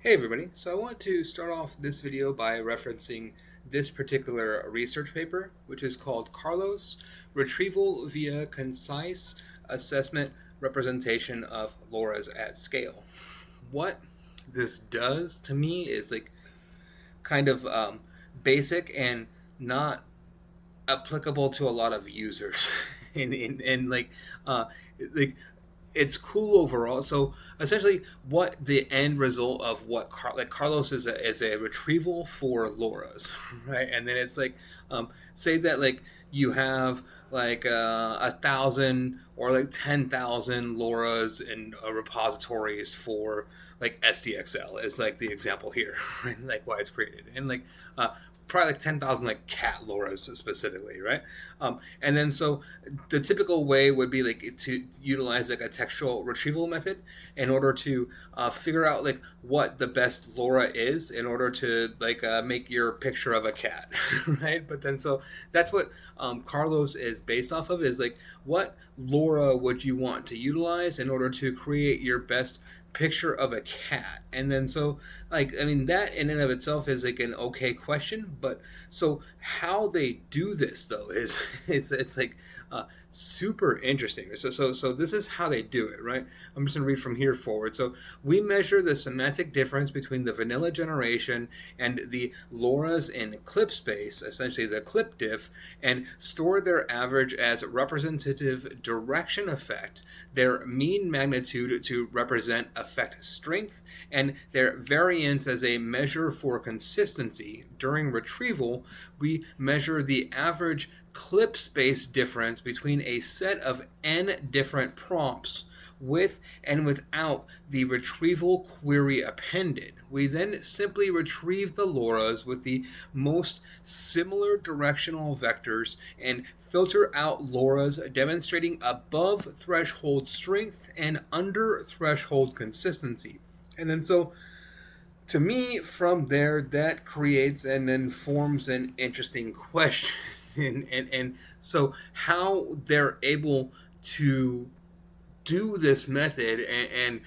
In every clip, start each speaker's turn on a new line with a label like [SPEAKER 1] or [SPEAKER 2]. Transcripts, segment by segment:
[SPEAKER 1] Hey everybody, so I want to start off this video by referencing this particular research paper, which is called Carlos, Retrieval via Concise Assessment Representation of LoRa's at Scale. What this does to me is kind of basic and not applicable to a lot of users. and uh, like it's cool overall. So essentially, what the end result of what Carlos is a retrieval for LoRa's, right? And then it's say that you have 1,000 or 10,000 LoRa's in repositories for SDXL is like the example here, right? Like why it's created, and probably 10,000 cat LoRa's specifically, right? And then so the typical way would be to utilize a textual retrieval method in order to figure out what the best LoRa is in order to make your picture of a cat, right? But then so that's what Carlos is based off of, is what LoRa would you want to utilize in order to create your best picture of a cat. And then so I mean, that in and of itself is an okay question, but so how they do this though is it's super interesting. So this is how they do it, right? I'm just gonna read from here forward. So we measure the semantic difference between the vanilla generation and the LoRa's in clip space, essentially the clip diff, and store their average as representative direction effect, their mean magnitude to represent effect strength, and their variance as a measure for consistency. During retrieval, we measure the average clip space difference between a set of n different prompts with and without the retrieval query appended. We then simply retrieve the LoRa's with the most similar directional vectors and filter out LoRa's demonstrating above threshold strength and under threshold consistency. And then so to me, from there, that creates and then forms an interesting question. And so how they're able to do this method and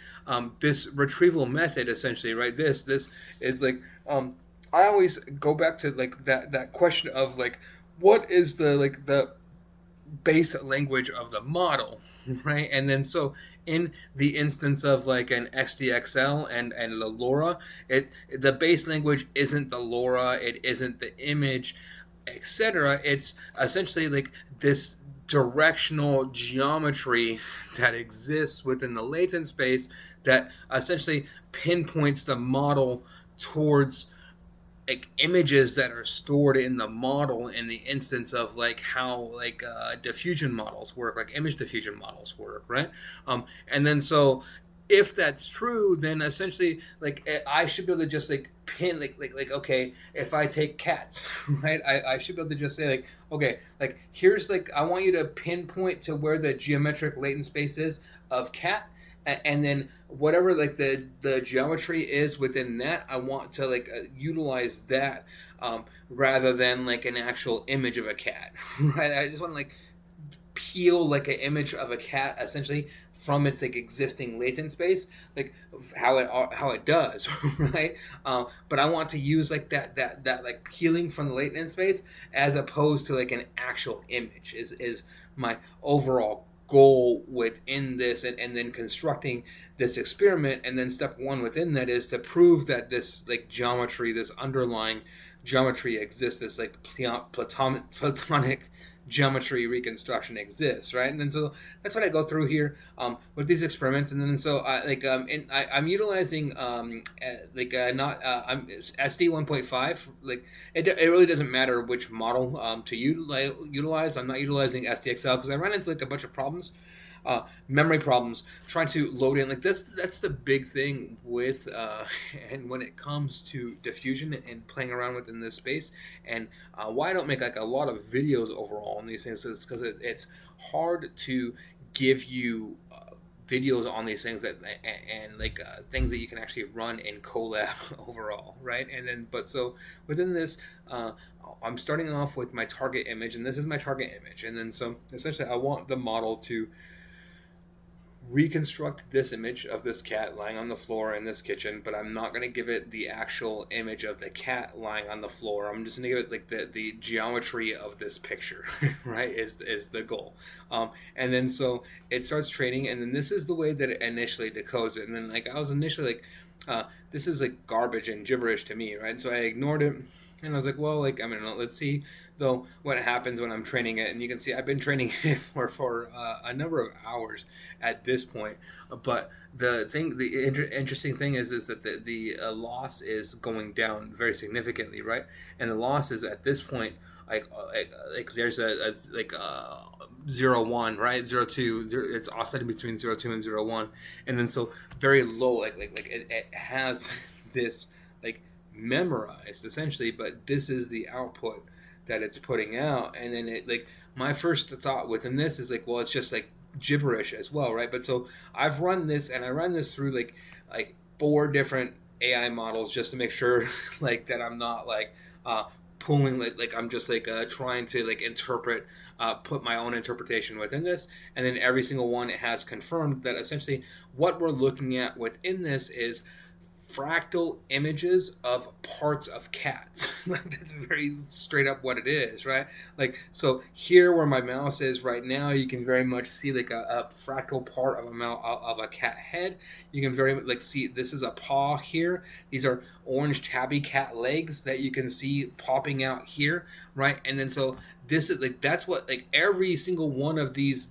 [SPEAKER 1] this retrieval method, essentially, right? This is I always go back to that question of what is the base language of the model, right? And then so in the instance of an SDXL and the LoRa, the base language isn't the LoRa, it isn't the image, etc. It's essentially this directional geometry that exists within the latent space that essentially pinpoints the model towards images that are stored in the model, in the instance of how diffusion models work, image diffusion models work, right? And then so if that's true, then essentially I should be able to just pin okay, if I take cats, right, I should be able to just say okay, here's I want you to pinpoint to where the geometric latent space is of cat, and then whatever the geometry is within that, I want to utilize that, rather than an actual image of a cat. Right? I just want to peel an image of a cat essentially from its existing latent space, how it does, right? But I want to use that peeling from the latent space as opposed to an actual image is my overall goal within this, and then constructing this experiment. And then step one within that is to prove that this geometry, this underlying geometry exists, this platonic geometry reconstruction exists, right? And then so that's what I go through here with these experiments. And then so I'm utilizing not I'm SD 1.5. It really doesn't matter which model to utilize. I'm not utilizing SDXL because I ran into a bunch of problems, memory problems trying to load in this. That's the big thing with and when it comes to diffusion and playing around within this space, and why I don't make a lot of videos overall on these things is because it's hard to give you videos on these things that and things that you can actually run in Colab overall, right? And then but so within this, I'm starting off with my target image, and this is my target image. And then so essentially I want the model to reconstruct this image of this cat lying on the floor in this kitchen, but I'm not going to give it the actual image of the cat lying on the floor. I'm just going to give it like the geometry of this picture, right? Is the goal. And then so it starts training, and then this is the way that it initially decodes it. And then like I was initially like, this is like garbage and gibberish to me, right? So I ignored it. And I was like, well, like, I mean, let's see, though, what happens when I'm training it. And you can see I've been training it for a number of hours at this point. But the interesting thing is that the loss is going down very significantly, right? And the loss is at this point, like there's a like 0 1, right? 0 2, it's oscillating between 0 2 and 0 1, and then so very low, like it has this like memorized essentially, but this is the output that it's putting out. And then it like my first thought within this is like, well, it's just like gibberish as well, right? But so I've run this, and I run this through like 4 different AI models just to make sure like that I'm not like pulling like I'm just like trying to like interpret, put my own interpretation within this. And then every single one, it has confirmed that essentially what we're looking at within this is fractal images of parts of cats. Like that's very straight up what it is, right? Like so here where my mouse is right now, you can very much see like a fractal part of a cat head. You can very like see this is a paw here. These are orange tabby cat legs that you can see popping out here, right? And then so this is like that's what like every single one of these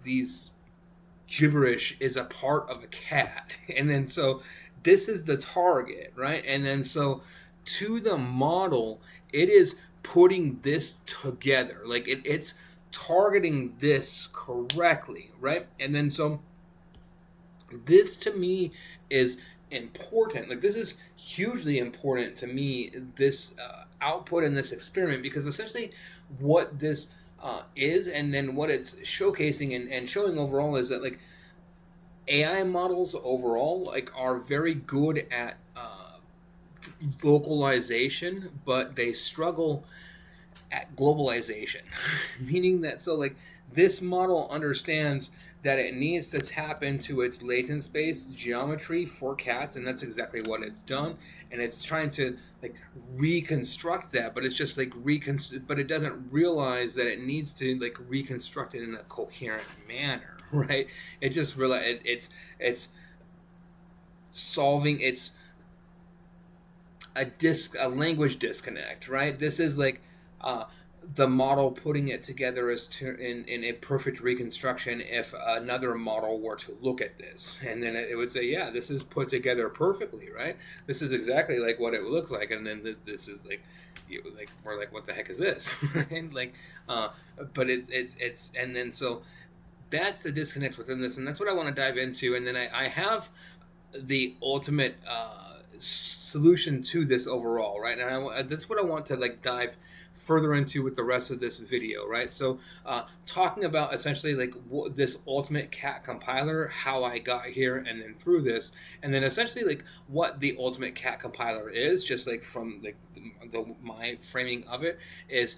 [SPEAKER 1] gibberish is a part of a cat. And then so this is the target, right? And then so to the model, it is putting this together. Like it's targeting this correctly, right? And then so this to me is important. Like this is hugely important to me, this output in this experiment, because essentially what this is, and then what it's showcasing and showing overall is that like AI models overall like are very good at localization, but they struggle at globalization. Meaning that so like this model understands that it needs to tap into its latent space geometry for cats, and that's exactly what it's done. And it's trying to like reconstruct that, but it's just like but it doesn't realize that it needs to like reconstruct it in a coherent manner, right? It just realize it's solving its a language disconnect, right? This is like the model putting it together as in a perfect reconstruction. If another model were to look at this, and then it would say, yeah, this is put together perfectly, right? This is exactly like what it looks like. And then this is like we're like, what the heck is this? Right? Like but it's and then so that's the disconnects within this, and that's what I want to dive into. And then I have the ultimate solution to this overall, right? And that's what I want to like dive further into with the rest of this video, right? So talking about essentially like this ultimate cat compiler, how I got here and then through this, and then essentially like what the ultimate cat compiler is, just like from like my framing of it is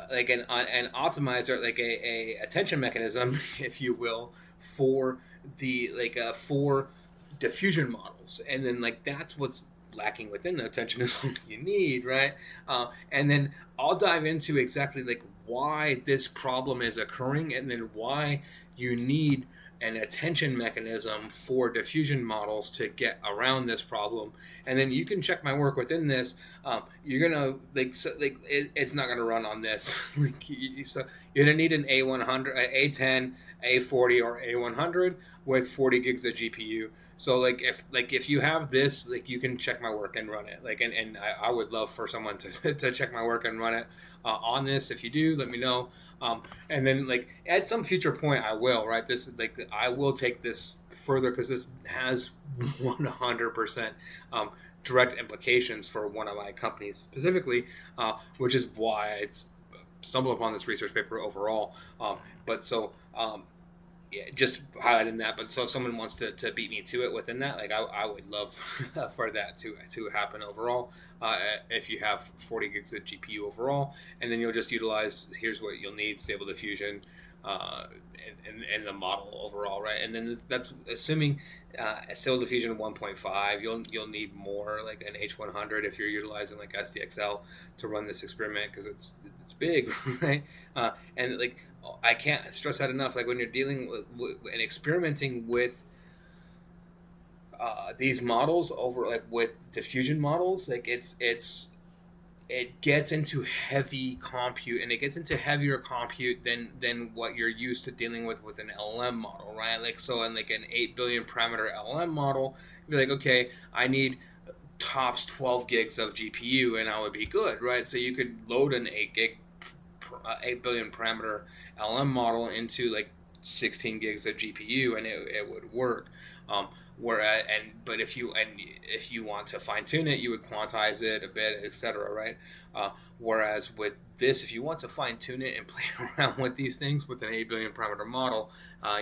[SPEAKER 1] like an optimizer, like a attention mechanism, if you will, for the like for diffusion models. And then like that's what's lacking within the attention is all you need, right? And then I'll dive into exactly like why this problem is occurring, and then why you need an attention mechanism for diffusion models to get around this problem. And then you can check my work within this. You're gonna it's not gonna run on this. So you're gonna need an A100, A10, A40, or A100 with 40 gigs of GPU. So if you have this, like you can check my work and run it. Like and I would love for someone to check my work and run it on this. If you do, let me know. And then like at some future point I will, right? This like I will take this further, because this has 100% direct implications for one of my companies specifically, which is why I stumbled upon this research paper overall. But so yeah, just highlighting that. But so if someone wants to beat me to it within that, like I would love for that to happen overall. If you have 40 gigs of GPU overall, and then you'll just utilize, here's what you'll need: Stable Diffusion, uh, in the model overall, right? And then that's assuming still diffusion 1.5. You'll need more like an H100 if you're utilizing like SDXL to run this experiment because it's big, right? And like I can't stress that enough. Like when you're dealing with and experimenting with these models over like with diffusion models, like it gets into heavy compute and it gets into heavier compute than what you're used to dealing with an LLM model, right? Like so in like an 8 billion parameter LLM model, you'd be like, okay, I need tops 12 gigs of GPU and I would be good, right? So you could load an 8 billion parameter LLM model into like 16 gigs of GPU and it would work. But if you want to fine tune it, you would quantize it a bit, etc. Right? Whereas with this, if you want to fine tune it and play around with these things with an 8 billion parameter model,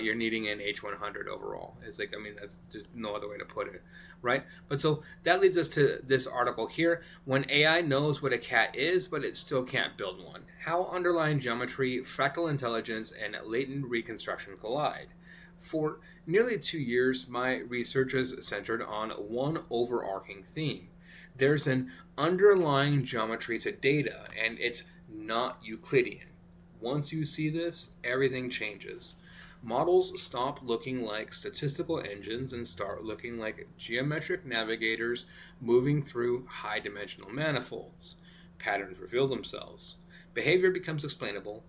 [SPEAKER 1] you're needing an H100 overall. It's like, I mean, that's just no other way to put it, right? But so that leads us to this article here. When AI knows what a cat is, but it still can't build one. How underlying geometry, fractal intelligence, and latent reconstruction collide. For nearly 2 years, my research is centered on one overarching theme. There's an underlying geometry to data, and it's not Euclidean. Once you see this, everything changes. Models stop looking like statistical engines and start looking like geometric navigators moving through high dimensional manifolds. Patterns reveal themselves. Behavior becomes explainable.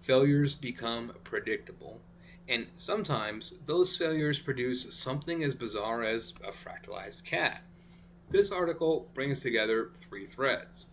[SPEAKER 1] Failures become predictable. And sometimes those failures produce something as bizarre as a fractalized cat. This article brings together three threads.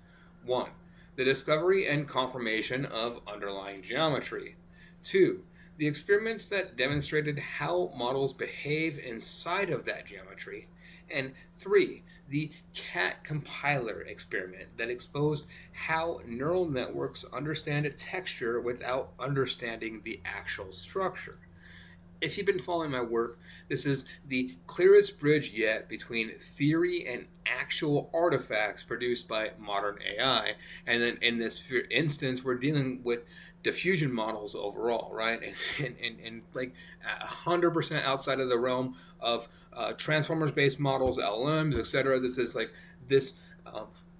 [SPEAKER 1] 1. The discovery and confirmation of underlying geometry. 2. The experiments that demonstrated how models behave inside of that geometry. And 3. The cat compiler experiment that exposed how neural networks understand texture without understanding the actual structure. If you've been following my work, this is the clearest bridge yet between theory and actual artifacts produced by modern AI. And then in this instance, we're dealing with diffusion models overall, right? And like 100% outside of the realm of transformers-based models, LLMs, etc. This is like this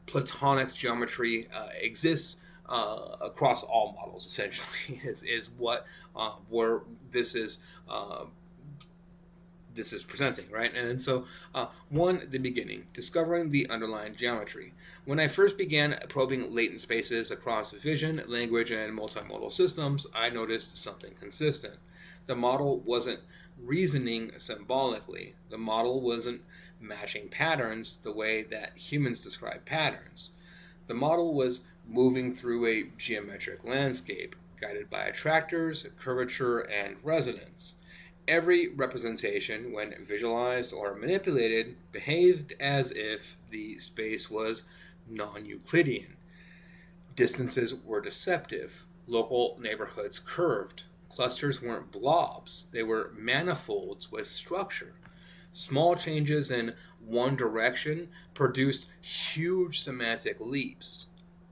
[SPEAKER 1] platonic geometry exists across all models. Essentially, is what where this is presenting, right? And so, the beginning, discovering the underlying geometry. When I first began probing latent spaces across vision, language, and multimodal systems, I noticed something consistent. The model wasn't reasoning symbolically. The model wasn't matching patterns the way that humans describe patterns. The model was moving through a geometric landscape, guided by attractors, curvature, and resonance. Every representation, when visualized or manipulated, behaved as if the space was non-Euclidean. Distances were deceptive, local neighborhoods curved, clusters weren't blobs, they were manifolds with structure. Small changes in one direction produced huge semantic leaps,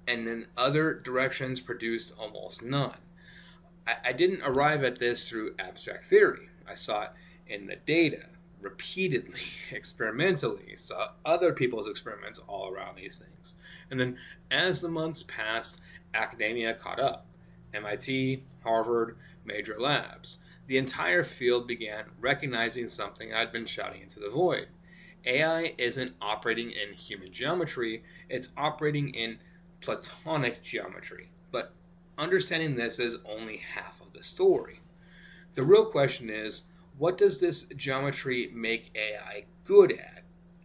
[SPEAKER 1] and then other directions produced almost none. I didn't arrive at this through abstract theory. I saw it in the data, repeatedly, experimentally, saw other people's experiments all around these things. And then as the months passed, academia caught up. MIT, Harvard, major labs. The entire field began recognizing something I'd been shouting into the void. AI isn't operating in human geometry, it's operating in platonic geometry. But understanding this is only half of the story. The real question is, what does this geometry make AI good at?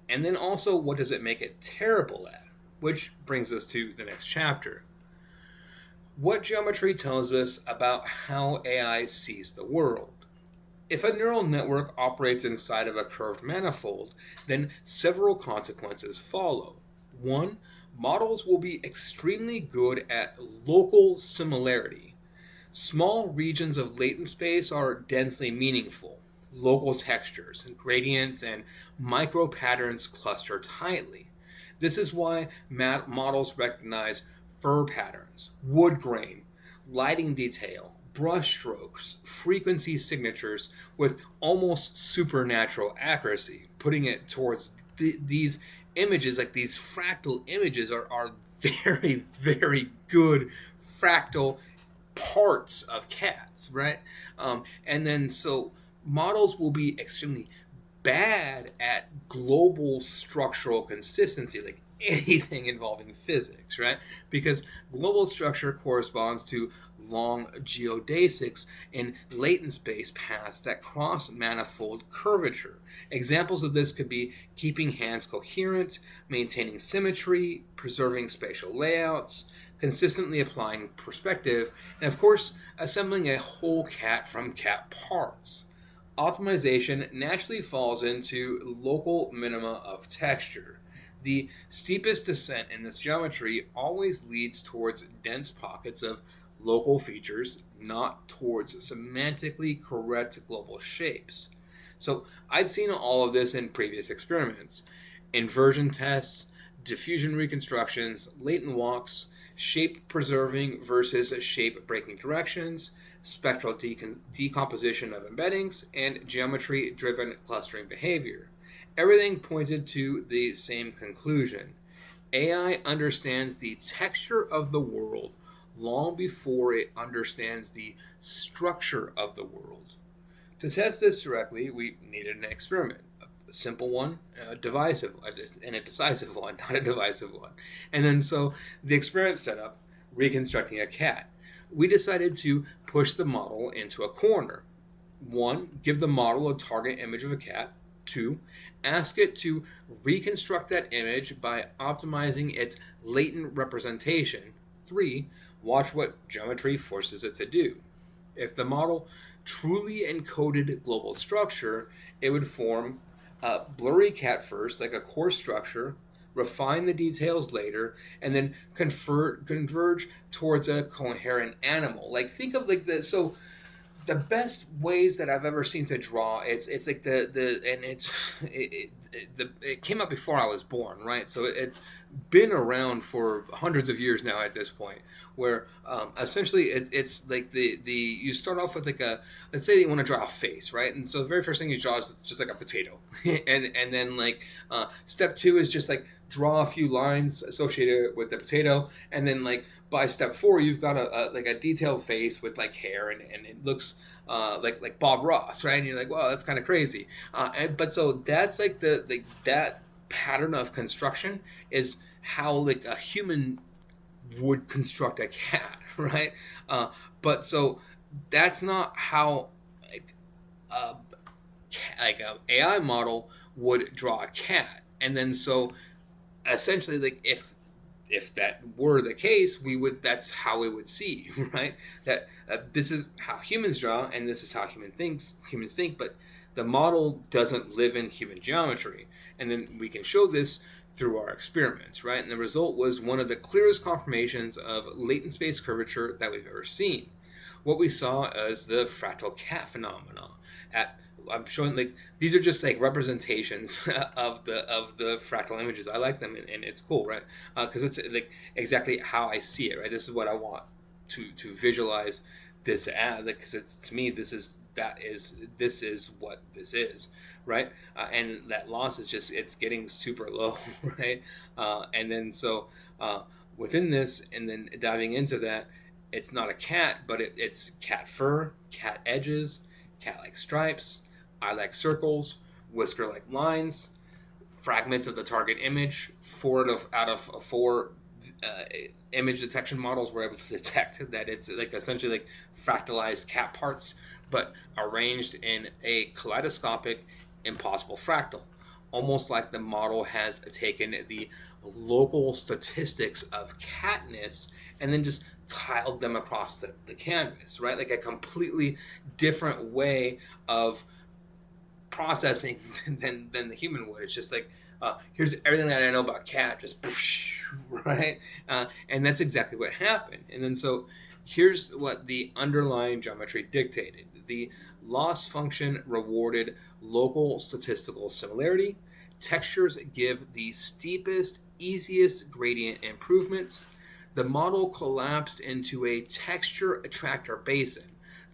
[SPEAKER 1] And then also, what does it make it terrible at? Which brings us to the next chapter. What geometry tells us about how AI sees the world. If a neural network operates inside of a curved manifold, then several consequences follow. 1. Models will be extremely good at local similarity. Small regions of latent space are densely meaningful. Local textures, gradients, and micro patterns cluster tightly. This is why models recognize fur patterns, wood grain, lighting detail, brushstrokes, frequency signatures with almost supernatural accuracy, putting it towards these images, like these fractal images are very, very good fractal parts of cats, right? And then so models will be extremely bad at global structural consistency, like anything involving physics, right? Because global structure corresponds to long geodesics in latent space paths that cross manifold curvature. Examples of this could be keeping hands coherent, maintaining symmetry, preserving spatial layouts, consistently applying perspective, and of course, assembling a whole cat from cat parts. Optimization naturally falls into local minima of texture. The steepest descent in this geometry always leads towards dense pockets of local features, not towards semantically correct global shapes. So I've seen all of this in previous experiments: inversion tests, diffusion reconstructions, latent walks, shape preserving versus shape breaking directions, spectral decomposition of embeddings, and geometry driven clustering behavior. Everything pointed to the same conclusion. AI understands the texture of the world long before it understands the structure of the world. To test this directly, we needed an experiment. A simple one, a divisive, and a decisive one, not a divisive one. And then so the experiment set up reconstructing a cat. We decided to push the model into a corner. 1, give the model a target image of a cat. 2, ask it to reconstruct that image by optimizing its latent representation. 3, watch what geometry forces it to do. If the model truly encoded global structure, it would form a blurry cat first, like a core structure, refine the details later, and then converge towards a coherent animal. Like think of like the best ways that I've ever seen to draw. It's like it came out before I was born, right? So it's been around for hundreds of years now at this point. Where essentially it's like the you start off with like let's say you want to draw a face, right? And so the very first thing you draw is just like a potato, and then like step 2 is just like draw a few lines associated with the potato, and then like by step 4 you've got a detailed face with like hair, and it looks like Bob Ross, right? And you're like, wow, that's kind of crazy. But so that's like that pattern of construction is how like a human would construct a cat, right? But so that's not how like a AI model would draw a cat. And then so essentially, like if that were the case, that's how we would see, right? That this is how humans draw, and this is how humans think, but the model doesn't live in human geometry. And then we can show this through our experiments, right? And the result was one of the clearest confirmations of latent space curvature that we've ever seen. What we saw is the fractal cat phenomena. I'm showing like these are just like representations of the fractal images. I like them, and it's cool, right? Because it's like exactly how I see it, right? This is what I want to visualize this as, because it's, to me, this is what this is, right? And that loss is just, it's getting super low, right? And then so within this, and then diving into that, it's not a cat, but it's cat fur, cat edges, cat-like stripes, eye-like circles, whisker-like lines, fragments of the target image. Out of 4 image detection models were able to detect that it's like essentially like fractalized cat parts, but arranged in a kaleidoscopic, impossible fractal. Almost like the model has taken the local statistics of catness and then just tiled them across the canvas, right? Like a completely different way of processing than the human would. It's just like, here's everything that I know about cat, just right? And that's exactly what happened. And then so here's what the underlying geometry dictated. The loss function rewarded local statistical similarity. Textures give the steepest, easiest gradient improvements. The model collapsed into a texture attractor basin,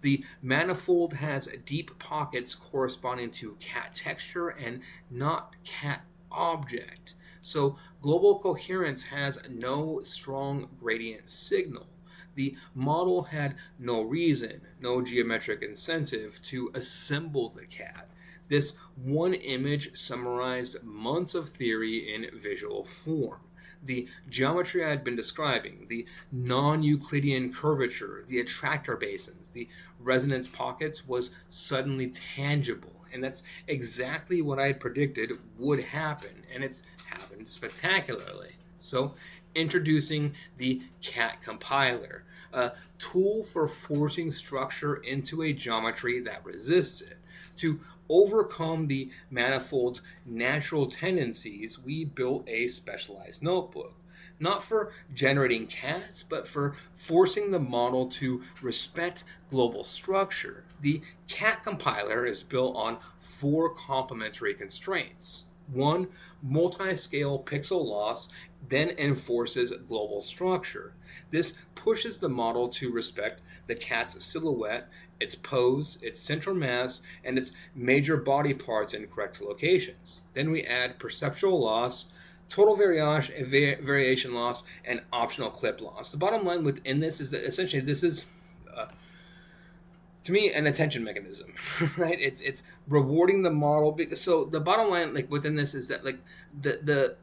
[SPEAKER 1] The manifold has deep pockets corresponding to cat texture and not cat object. So global coherence has no strong gradient signal. The model had no reason, no geometric incentive to assemble the cat. This one image summarized months of theory in visual form. The geometry I had been describing, the non Euclidean curvature, the attractor basins, the resonance pockets, was suddenly tangible. And that's exactly what I had predicted would happen, and it's happened spectacularly. So, introducing the CAT compiler, a tool for forcing structure into a geometry that resists it. To overcome the manifold's natural tendencies, we built a specialized notebook. Not for generating cats, but for forcing the model to respect global structure. The cat compiler is built on 4 complementary constraints. 1. Multi-scale pixel loss then enforces global structure. This pushes the model to respect the cat's silhouette, its pose, its central mass, and its major body parts in correct locations. Then we add perceptual loss, total variation loss, and optional clip loss. The bottom line within this is that essentially this is, to me, an attention mechanism, right? It's rewarding the model. So the bottom line, like within this, is that like the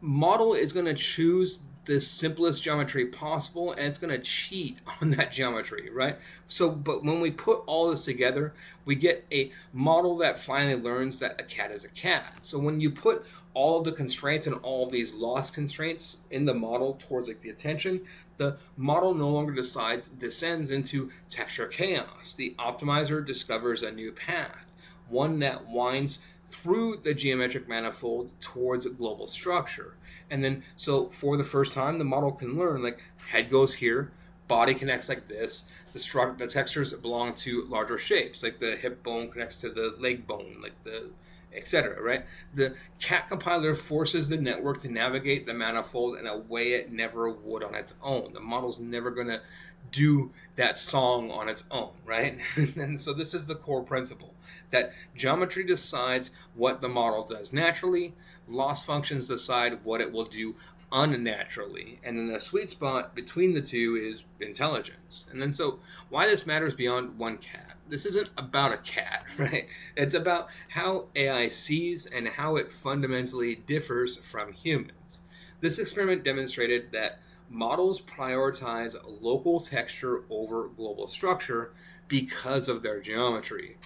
[SPEAKER 1] model is going to choose the simplest geometry possible, and it's going to cheat on that geometry, right? So, but when we put all this together, we get a model that finally learns that a cat is a cat. So when you put all of the constraints and all of these loss constraints in the model towards like the attention, the model no longer descends into texture chaos. The optimizer discovers a new path, one that winds through the geometric manifold towards global structure. And then, so for the first time, the model can learn, like, head goes here, body connects like this, the textures belong to larger shapes, like the hip bone connects to the leg bone, like the etc., right? The cat compiler forces the network to navigate the manifold in a way it never would on its own. The model's never going to do that song on its own, right? And so this is the core principle, that geometry decides what the model does naturally, loss functions decide what it will do unnaturally, and then the sweet spot between the two is intelligence. And then so why this matters beyond one cat. This isn't about a cat, right? It's about how AI sees and how it fundamentally differs from humans. This experiment demonstrated that models prioritize local texture over global structure because of their geometry.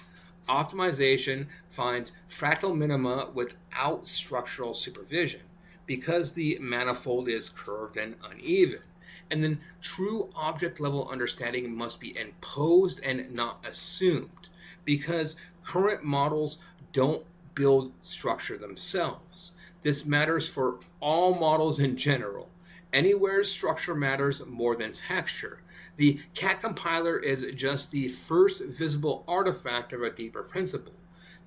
[SPEAKER 1] Optimization finds fractal minima without structural supervision because the manifold is curved and uneven. And then true object level understanding must be imposed and not assumed, because current models don't build structure themselves. This matters for all models in general. Anywhere structure matters more than texture. The cat compiler is just the first visible artifact of a deeper principle.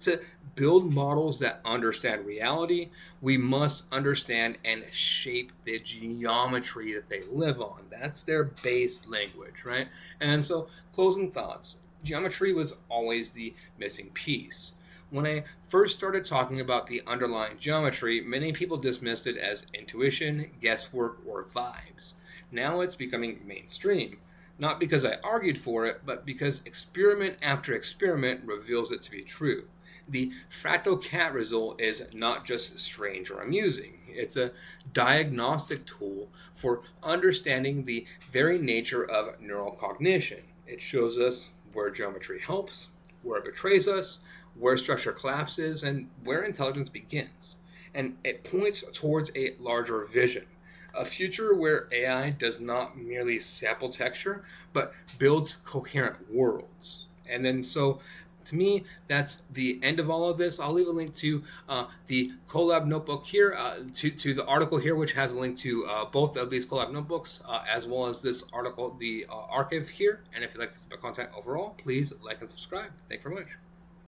[SPEAKER 1] To build models that understand reality, we must understand and shape the geometry that they live on. That's their base language, right? And so, closing thoughts. Geometry was always the missing piece. When I first started talking about the underlying geometry, many people dismissed it as intuition, guesswork, or vibes. Now it's becoming mainstream. Not because I argued for it, but because experiment after experiment reveals it to be true. The fractal cat result is not just strange or amusing. It's a diagnostic tool for understanding the very nature of neural cognition. It shows us where geometry helps, where it betrays us, where structure collapses, and where intelligence begins. And it points towards a larger vision. A future where AI does not merely sample texture, but builds coherent worlds. And then so, to me, that's the end of all of this. I'll leave a link to the Colab notebook here, to the article here, which has a link to both of these Colab notebooks, as well as this article, the archive here. And if you like this content overall, please like and subscribe. Thank you very much.